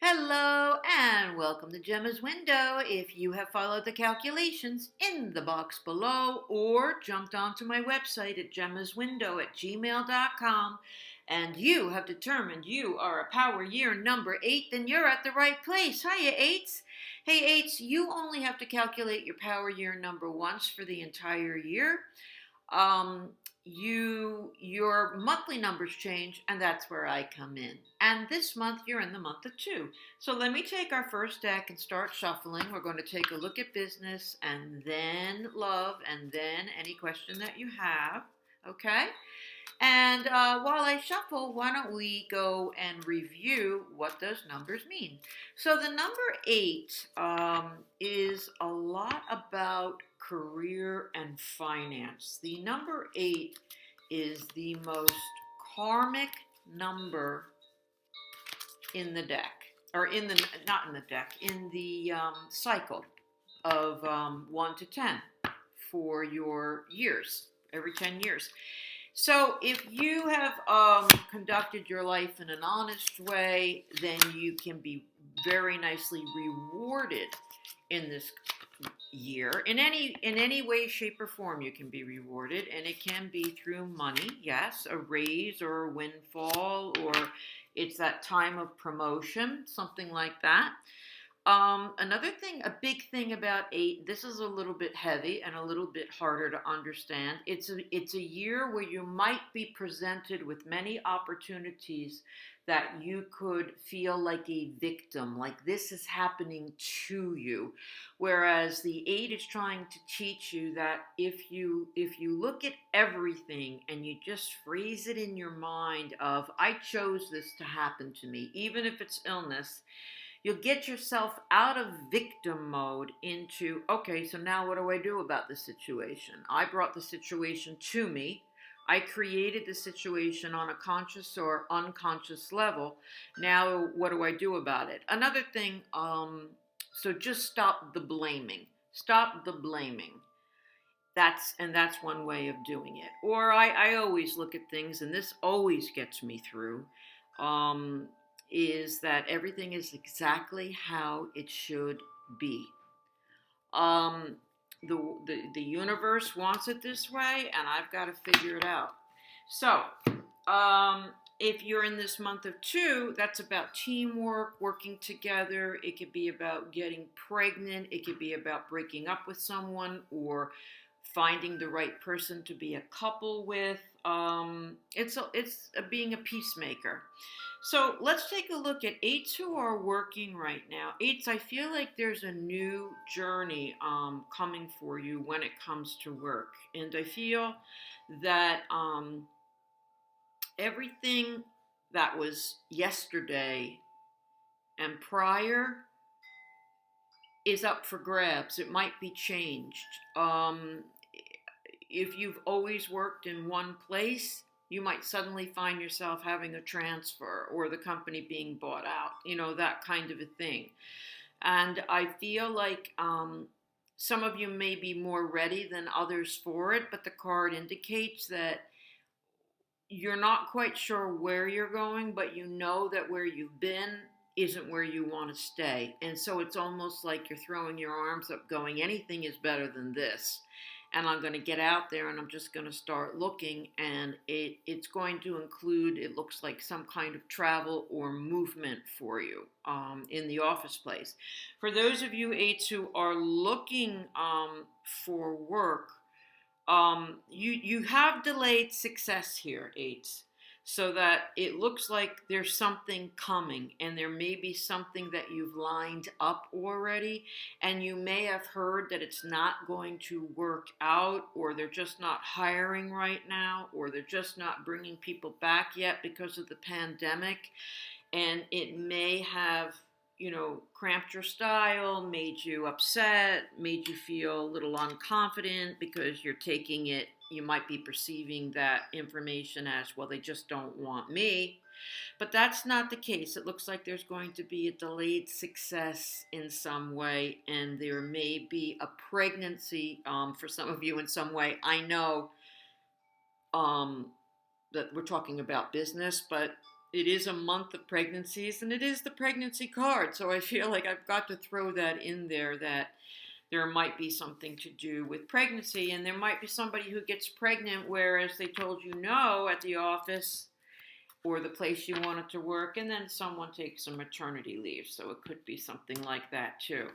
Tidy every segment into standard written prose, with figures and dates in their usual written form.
Hello and welcome to Gemma's Window. If you have followed the calculations in the box below or jumped onto my website at gemmaswindow@gmail.com and you have determined you are a power year number 8, then you're at the right place. Hiya, 8s. Hey, 8s, you only have to calculate your power year number once for the entire year. um, your monthly numbers change, and that's where I come in. And this month you're in the month of 2. So let me take our first deck and start shuffling. We're going to take a look at business and then love and then any question that you have. Okay? And while I shuffle, why don't we go and review what those numbers mean? So the number 8 is a lot about career and finance. The number 8 is the most karmic number in the deck, or in the, not in the deck, in the cycle of 1 to 10 for your years, every 10 years. So if you have conducted your life in an honest way, then you can be very nicely rewarded in this year. In any way, shape, or form, you can be rewarded, and it can be through money, yes, a raise or a windfall, or it's that time of promotion, something like that. Another thing, a big thing about 8, this is a little bit heavy and a little bit harder to understand. It's a year where you might be presented with many opportunities that you could feel like a victim, like this is happening to you. Whereas the 8 is trying to teach you that if you look at everything and you just phrase it in your mind of I chose this to happen to me, even if it's illness, you'll get yourself out of victim mode into, okay, so now what do I do about the situation? I brought the situation to me. I created the situation on a conscious or unconscious level. Now, what do I do about it? Another thing, so just stop the blaming. Stop the blaming. That's one way of doing it. Or I always look at things, and this always gets me through. Um, is that everything is exactly how it should be. Um, the universe wants it this way, and I've got to figure it out. So, if you're in this month of 2, that's about teamwork, working together. It could be about getting pregnant. It could be about breaking up with someone or finding the right person to be a couple with. It's being a peacemaker. So let's take a look at 8s who are working right now. 8s, I feel like there's a new journey coming for you when it comes to work. And I feel that everything that was yesterday and prior is up for grabs. It might be changed. If you've always worked in one place, you might suddenly find yourself having a transfer or the company being bought out, that kind of a thing. And I feel like some of you may be more ready than others for it, but the card indicates that you're not quite sure where you're going, but you know that where you've been isn't where you want to stay. And so it's almost like you're throwing your arms up going, anything is better than this. And I'm going to get out there and I'm just going to start looking, and it's going to include, it looks like, some kind of travel or movement for you in the office place. For those of you 8s who are looking for work, you have delayed success here, 8s, so that it looks like there's something coming, and there may be something that you've lined up already, and you may have heard that it's not going to work out, or they're just not hiring right now, or they're just not bringing people back yet because of the pandemic, and it may have cramped your style, made you upset, made you feel a little unconfident because you're taking it, you might be perceiving that information as, well, they just don't want me. But that's not the case. It looks like there's going to be a delayed success in some way, and there may be a pregnancy for some of you in some way. I know that we're talking about business, but it is a month of pregnancies, and it is the pregnancy card. So I feel like I've got to throw that in there, that there might be something to do with pregnancy, and there might be somebody who gets pregnant whereas they told you no at the office or the place you wanted to work, and then someone takes a maternity leave. So it could be something like that too.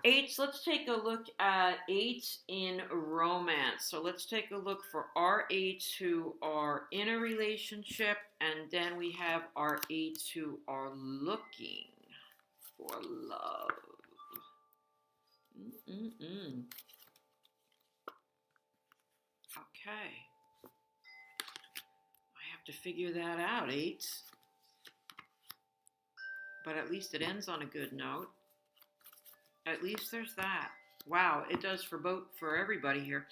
Eights, let's take a look at eights in romance. So let's take a look for our eights who are in a relationship, and then we have our eights who are looking for love. Mm-mm-mm. Okay. I have to figure that out, eights. But at least it ends on a good note. At least there's that. Wow, it does for everybody here.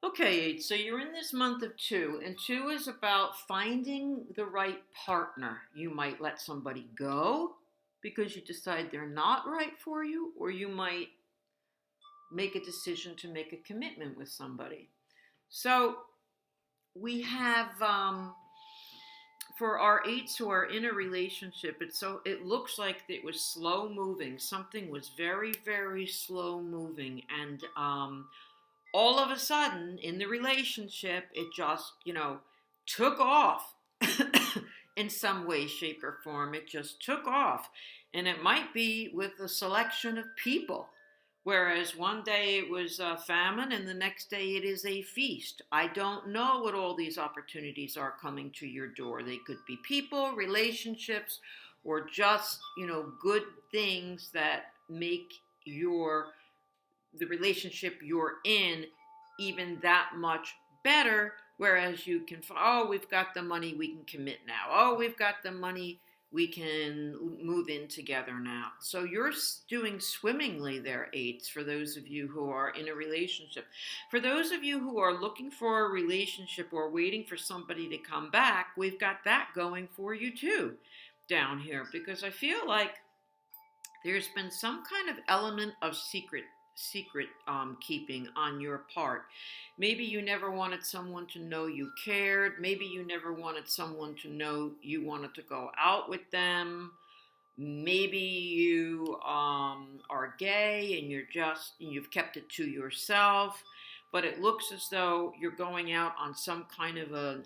Okay, eight. So you're in this month of two, and two is about finding the right partner. You might let somebody go because you decide they're not right for you, or you might make a decision to make a commitment with somebody. So we have for our eights who are in a relationship, it looks like it was slow moving. Something was very, very slow moving, and all of a sudden in the relationship, it just took off in some way, shape, or form. It just took off, and it might be with a selection of people. Whereas one day it was a famine and the next day it is a feast. I don't know what all these opportunities are coming to your door. They could be people, relationships, or just, good things that make the relationship you're in even that much better. Whereas you can, we've got the money, we can commit now. Oh, we've got the money, we can move in together now. So you're doing swimmingly there, eights, for those of you who are in a relationship. For those of you who are looking for a relationship or waiting for somebody to come back, we've got that going for you too down here, because I feel like there's been some kind of element of secret keeping on your part. Maybe you never wanted someone to know you cared. Maybe you never wanted someone to know you wanted to go out with them. Maybe you are gay and you've kept it to yourself. But it looks as though you're going out on some kind of a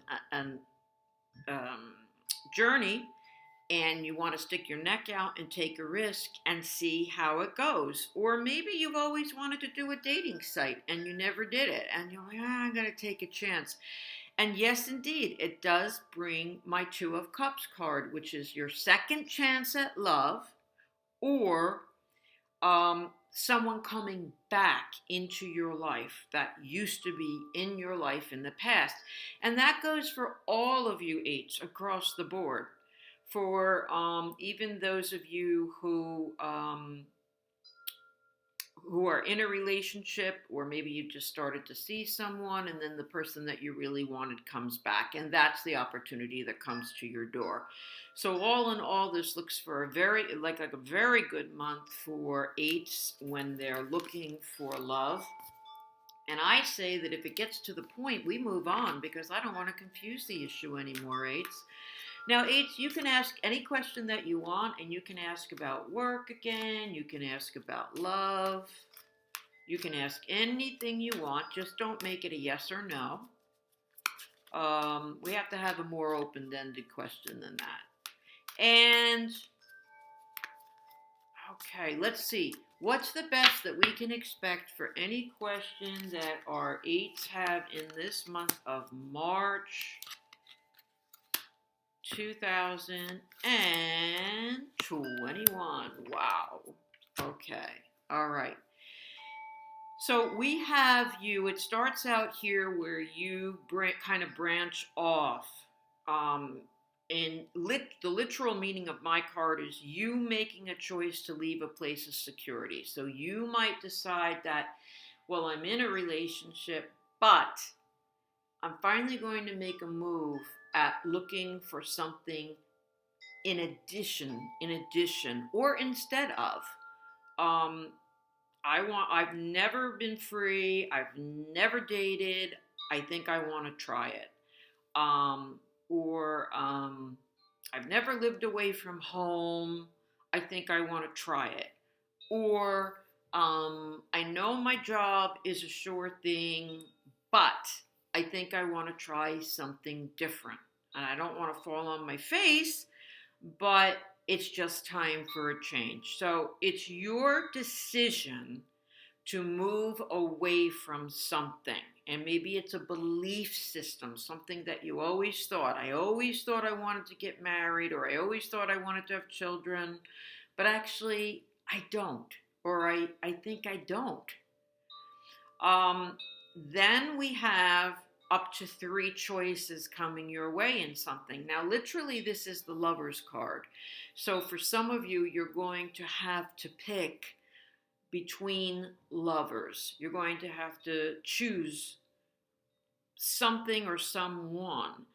journey, and you want to stick your neck out and take a risk and see how it goes. Or maybe you've always wanted to do a dating site and you never did it, and you're like, I'm going to take a chance. And yes, indeed, it does bring my Two of Cups card, which is your second chance at love, or someone coming back into your life that used to be in your life in the past. And that goes for all of you eights across the board. For even those of you who are in a relationship, or maybe you just started to see someone and then the person that you really wanted comes back, and that's the opportunity that comes to your door. So all in all, this looks for a very good month for eights when they're looking for love. And I say that if it gets to the point, we move on, because I don't want to confuse the issue anymore, eights. Now, eights, you can ask any question that you want, and you can ask about work again, you can ask about love, you can ask anything you want, just don't make it a yes or no. We have to have a more open-ended question than that. And, okay, let's see. What's the best that we can expect for any question that our eights have in this month of March 2021. Wow. Okay. All right. So we have you. It starts out here where you kind of branch off. And the literal meaning of my card is you making a choice to leave a place of security. So you might decide that, well, I'm in a relationship, but I'm finally going to make a move at looking for something in addition, or instead of. I've never been free. I've never dated. I think I want to try it. or I've never lived away from home. I think I want to try it. Or I know my job is a sure thing, but I think I want to try something different. And I don't want to fall on my face, but it's just time for a change. So it's your decision to move away from something. And maybe it's a belief system, something that you always thought. I always thought I wanted to get married, or I always thought I wanted to have children, but actually I don't, or I think I don't. Then we have up to 3 choices coming your way in something. Now, literally, this is the Lover's card. So for some of you, you're going to have to pick between lovers. You're going to have to choose something or someone.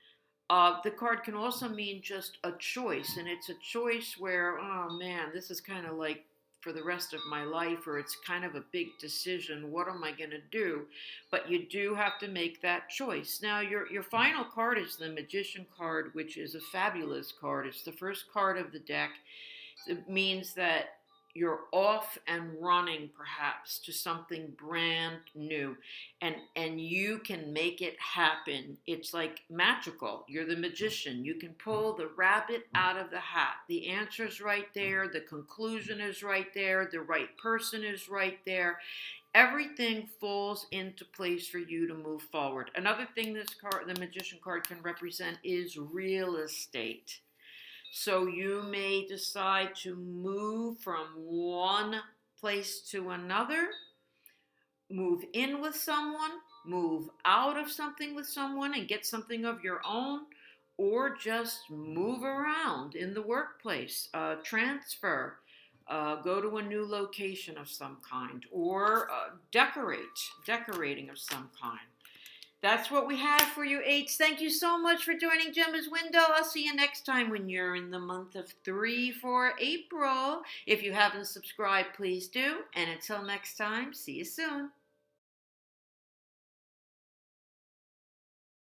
The card can also mean just a choice, and it's a choice where, oh man, this is kind of like for the rest of my life, or it's kind of a big decision. What am I going to do? But you do have to make that choice. Now, your final card is the Magician card, which is a fabulous card. It's the first card of the deck. It means that you're off and running perhaps to something brand new, and you can make it happen. It's like magical. You're the magician. You can pull the rabbit out of the hat. The answer's right there. The conclusion is right there. The right person is right there. Everything falls into place for you to move forward. Another thing this card, the Magician card, can represent is real estate. So you may decide to move from one place to another, move in with someone, move out of something with someone and get something of your own, or just move around in the workplace, transfer, go to a new location of some kind, or decorating of some kind. That's what we have for you, 8s. Thank you so much for joining Gemma's Window. I'll see you next time when you're in the month of 3 for April. If you haven't subscribed, please do. And until next time, see you soon.